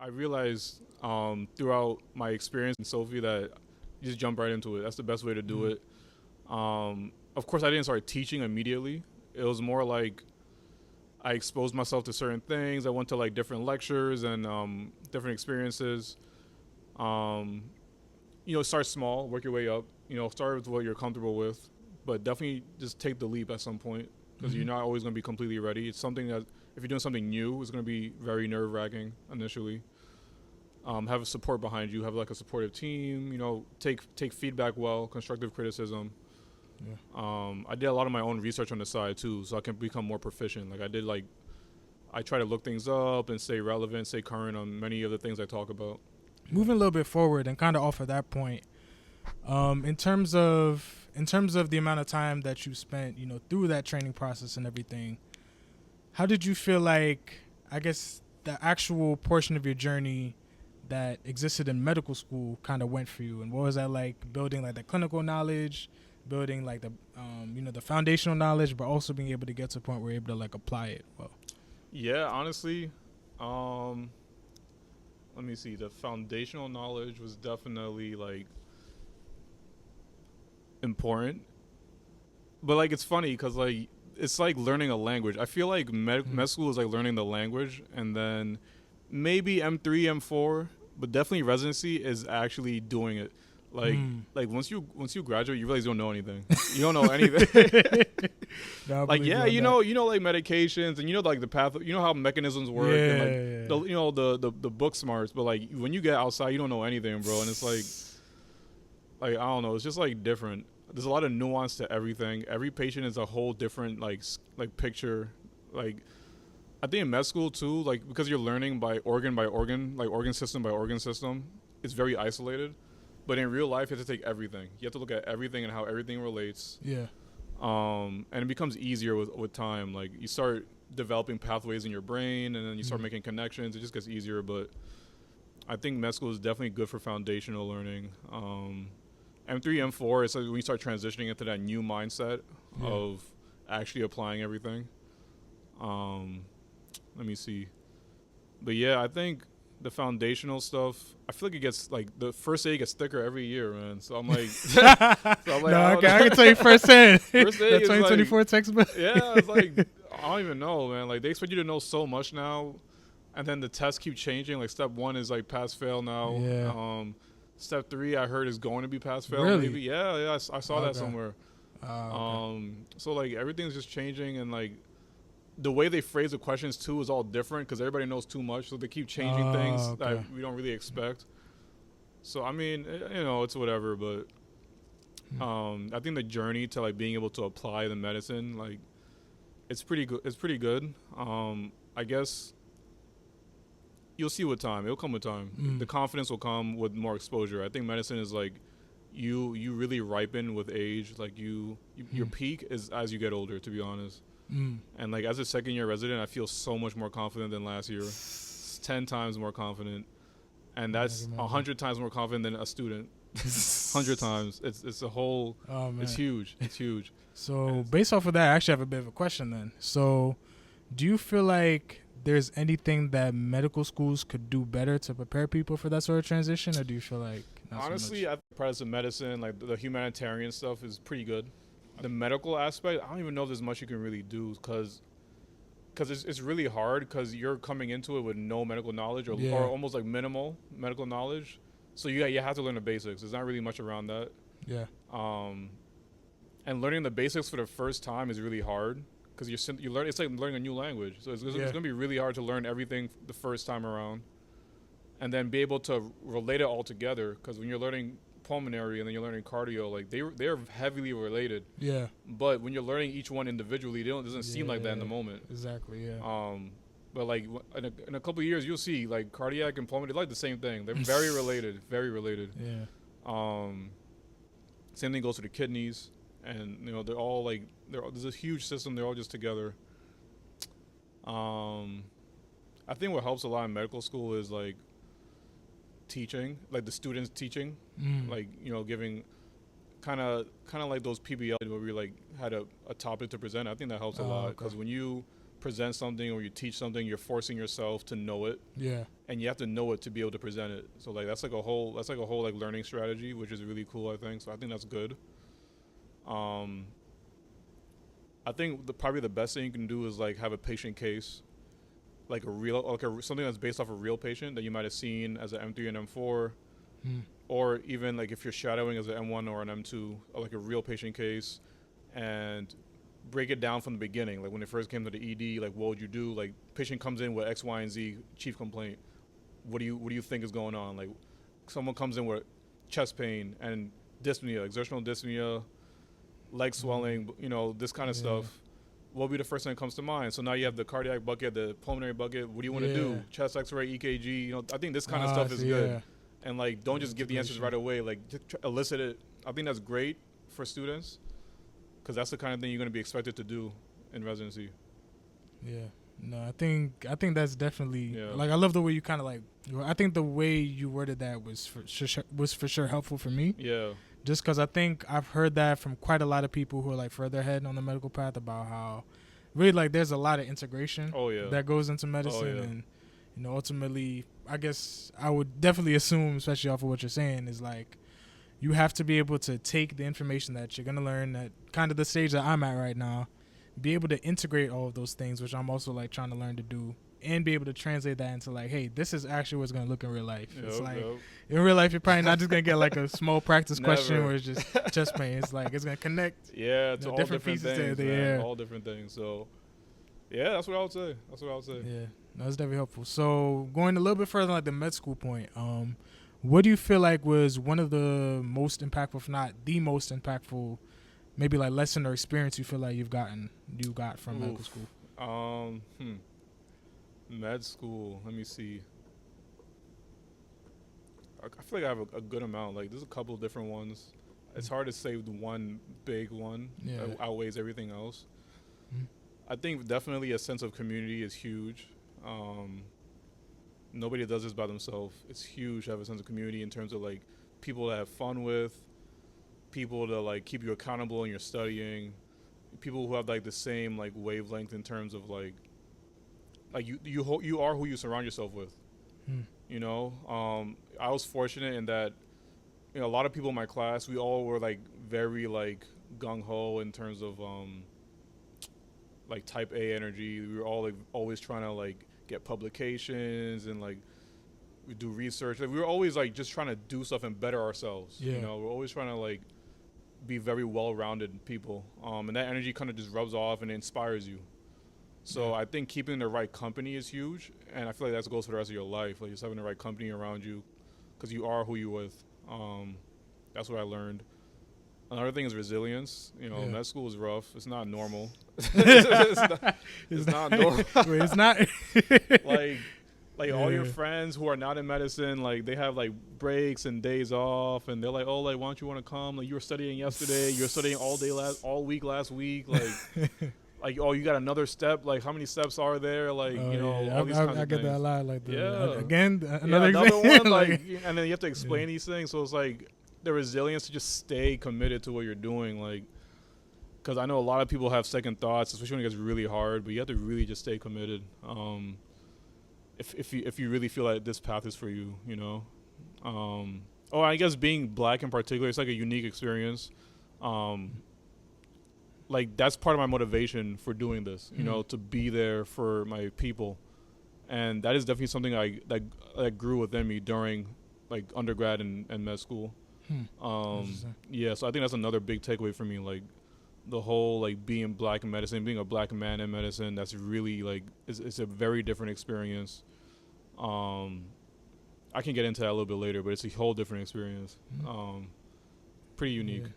I realized throughout my experience in Sophie that you just jump right into it. That's the best way to do it. Of course, I didn't start teaching immediately. It was more like I exposed myself to certain things. I went to like different lectures and different experiences. Um, start small, work your way up. Start with what you're comfortable with, but definitely just take the leap at some point because you're not always going to be completely ready. It's something that if you're doing something new, it's going to be very nerve-wracking initially. Have a support behind you. Have like a supportive team. Take feedback well, constructive criticism. Yeah. I did a lot of my own research on the side too, so I can become more proficient. I try to look things up and stay relevant, stay current on many of the things I talk about. Moving a little bit forward and kind of off of that point, in terms of the amount of time that you spent, through that training process and everything, how did you feel like, I guess, the actual portion of your journey that existed in medical school kind of went for you, and what was that like, building like the clinical knowledge, building like the the foundational knowledge, but also being able to get to a point where you're able to like apply it well? Yeah, honestly, let me see. The foundational knowledge was definitely like important, but like it's funny because like it's like learning a language. I feel like med school is like learning the language, and then maybe M3, M4, but definitely residency is actually doing it. Like once you graduate, you realize you don't know anything. You don't know anything. Like like medications and like the path. You know how mechanisms work. And like the book smarts. But like when you get outside, you don't know anything, bro. And it's like I don't know. It's just like different. There's a lot of nuance to everything. Every patient is a whole different like picture. Like I think in med school too, like because you're learning by organ, like organ system by organ system, it's very isolated. But in real life, you have to take everything. You have to look at everything and how everything relates. Yeah. And it becomes easier with time. Like you start developing pathways in your brain, and then you start making connections. It just gets easier. But I think med school is definitely good for foundational learning. M3, M4 is like when you start transitioning into that new mindset of actually applying everything. Let me see. But yeah, I think the foundational stuff, I feel like it gets like the first aid gets thicker every year, man. So I'm like, I can tell you firsthand. First aid the 2024 like, textbook. Yeah, it's like I don't even know, man. Like they expect you to know so much now, and then the tests keep changing. Like step 1 is like pass fail now. Yeah. Step 3 I heard is going to be pass fail. Really? Maybe. Yeah. I saw that somewhere. Okay. So like everything's just changing, and like the way they phrase the questions too is all different because everybody knows too much, so they keep changing things that we don't really expect. So I mean, it's whatever, but I think the journey to like being able to apply the medicine, like it's pretty good. It's pretty good. I guess you'll see with time. It'll come with time. The confidence will come with more exposure. I think medicine is like you really ripen with age. Like your peak is as you get older, to be honest. And like as a second year resident, I feel so much more confident than last year. 10 times more confident, and that's 100 times more confident than a student. 100 times. It's a whole. It's huge. It's huge. So based off of that, I actually have a bit of a question then. So, do you feel like there's anything that medical schools could do better to prepare people for that sort of transition, or do you feel like not honestly, so much? I think practice of medicine, like the humanitarian stuff, is pretty good. The medical aspect, I don't even know if there's much you can really do because it's really hard because you're coming into it with no medical knowledge or almost like minimal medical knowledge. So you have to learn the basics. There's not really much around that. Yeah. And learning the basics for the first time is really hard because you learn. It's like learning a new language. So it's going to be really hard to learn everything the first time around, and then be able to relate it all together. Because when you're learning pulmonary and then you're learning cardio, like they're heavily related. Yeah. But when you're learning each one individually, it doesn't seem like that in the moment. Exactly. Yeah. But like in a couple of years, you'll see like cardiac and pulmonary, they're like the same thing. They're very related. Very related. Yeah. Same thing goes to the kidneys, and they're all like there's a huge system. They're all just together. I think what helps a lot in medical school is like teaching, like the students teaching, like giving kind of like those PBL where we like had a topic to present. I think that helps a lot because when you present something or you teach something, you're forcing yourself to know it, Yeah. and you have to know it to be able to present it. So like that's like a whole like learning strategy, which is really cool. I think so. I think that's good. Um, I think probably the best thing you can do is like have a patient case, like a real something that's based off a real patient that you might have seen as an M3 and M4, Hmm. or even like if you're shadowing as an M1 or an M2, or like a real patient case, and break it down from the beginning. Like when it first came to the ED, like what would you do? Like patient comes in with X, Y, and Z chief complaint. What do you think is going on? Like someone comes in with chest pain and dyspnea, exertional dyspnea, leg swelling, this kind of Yeah. stuff. What would be the first thing that comes to mind? So now you have the cardiac bucket, the pulmonary bucket. What do you want to Yeah. do? Chest X-ray, EKG. I think this kind of stuff is So good. yeah. And like, don't just give the answers Integration. right away. Like, just elicit it. I think that's great for students because that's the kind of thing you're going to be expected to do in residency. Yeah. No, I think that's definitely Yeah. like I love the way you kind of like. I think the way you worded that was for sure helpful for me. Yeah. Just because I think I've heard that from quite a lot of people who are like further ahead on the medical path about how really like there's a lot of integration Oh yeah. that goes into medicine, yeah. and ultimately I guess I would definitely assume, especially off of what you're saying, is like you have to be able to take the information that you're gonna learn at kind of the stage that I'm at right now, be able to integrate all of those things, which I'm also like trying to learn to do, and be able to translate that into like, hey, this is actually what's gonna look in real life. It's like in real life, you're probably not just gonna get like a small practice question where it's just chest pain. It's like it's gonna connect. Yeah, to all different pieces things, there. man. All different things. So, yeah, that's what I would say. Yeah, that's definitely helpful. So going a little bit further, like the med school point, what do you feel like was one of the most impactful, if not the most impactful, maybe like lesson or experience you feel like you got from medical school? Med school. Let me see. I feel like I have a good amount. Like there's a couple of different ones. It's hard to say the one big one that outweighs everything else. Mm-hmm. I think definitely a sense of community is huge. Nobody does this by themselves. It's huge to have a sense of community in terms of like people to have fun with, people to like keep you accountable in your studying, people who have like the same like wavelength in terms of like you are who you surround yourself with. I was fortunate in that a lot of people in my class, we all were like very like gung ho in terms of like type A energy. We were all like always trying to like get publications and like we do research. Like we were always like just trying to do stuff and better ourselves. Yeah. We're always trying to like be very well-rounded people. And that energy kind of just rubs off and inspires you. So I think keeping the right company is huge, and I feel like that goes for the rest of your life. Like just having the right company around you, because you are who you're with. That's what I learned. Another thing is resilience. Med school is rough. It's not normal. It's not normal. Wait, it's not. Like all your friends who are not in medicine, like they have like breaks and days off, and they're like, oh, like why don't you want to come? Like you were studying yesterday. You were studying all week last week. Like. Like, oh, you got another step. Like, how many steps are there? Like, all these kinds of things. I get that a lot. Like, again, another one. Like, and then you have to explain these things. So it's like the resilience to just stay committed to what you're doing. Like, because I know a lot of people have second thoughts, especially when it gets really hard. But you have to really just stay committed. If you really feel like this path is for you, I guess being black in particular, it's like a unique experience. Like that's part of my motivation for doing this, to be there for my people, and that is definitely something that grew within me during like undergrad and med school. So I think that's another big takeaway for me, like the whole like being black in medicine, being a black man in medicine. That's really like it's a very different experience. I can get into that a little bit later, but it's a whole different experience. Pretty unique. Yeah.